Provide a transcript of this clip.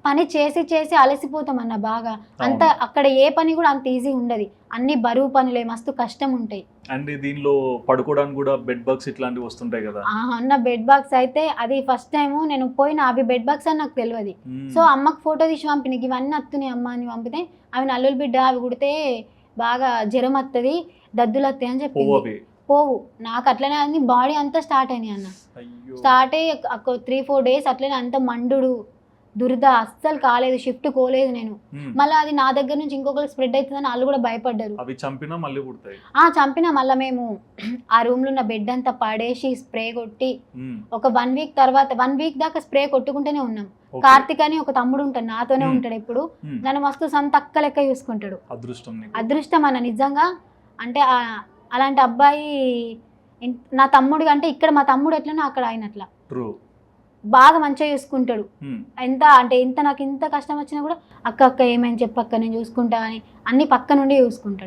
పని చేసి చేసి అలసిపోతాం అన్న బాగా. అంత అక్కడ ఏ పని కూడా అంత ఈజీ ఉండదు, అన్ని బరువు పనులే, మస్తు కష్టం ఉంటాయి. అండ్ దీనిలో పడుకోవడానికి కూడా బెడ్ బాక్స్ ఇట్లాంటివి వస్తుంటాయి కదా అన్న బెడ్ బాక్స్ అయితే అది ఫస్ట్ టైం నేను పోయిన, అవి బెడ్ బాక్స్ అని నాకు తెలియదు. సో అమ్మకి ఫోటో తీసి పంపిన, ఇవన్నీ వస్తున్నాయి అమ్మ అని పంపితే, అవి నల్లుల బిడ్డ, అవి కుడితే బాగా జ్వరం వస్తుంది, దద్దులు వస్తాయి అని చెప్పింది. పోవు, నాకు అట్లనే అని బాడీ అంతా స్టార్ట్ అయినాయి అన్న. స్టార్ట్ అయ్యి 3-4 డేస్ అట్లనే అంత మండుడు, దురద, అస్సలు కాలేదు, షిఫ్ట్ కోలేదు నేను. మళ్ళీ అది నా దగ్గర నుంచి ఇంకొకరికి స్ప్రెడ్ అవుతుందని వాళ్ళు కూడా భయపడ్డారు. అవి చంపినా మళ్ళీ పుడతాయి. చంపినా మళ్ళీ మేము ఆ రూమ్ లో ఉన్న బెడ్ అంతా పడేసి స్ప్రే కొట్టి ఒక 1 వీక్ తర్వాత 1 వీక్ దాకా స్ప్రే కొట్టుకుంటూనే ఉన్నాం. కార్తిక్ అని ఒక తమ్ముడు ఉంటాడు, నాతోనే ఉంటాడు ఎప్పుడు, నన్ను మస్తు సంతక్క లెక్క చూసుకుంటాడు. అదృష్టం అన్న నిజంగా. అంటే అలాంటి అబ్బాయి నా తమ్ముడు అంటే ఇక్కడ మా తమ్ముడు ఎట్లనో అక్కడ అయినట్లా బాగా మంచిగా చూసుకుంటాడు. ఎంత నాకు ఇంత కష్టం వచ్చినా కూడా అక్క ఏమైనా చెప్పక్క నేను చూసుకుంటా అని అన్ని పక్క నుండి చూసుకుంటాడు.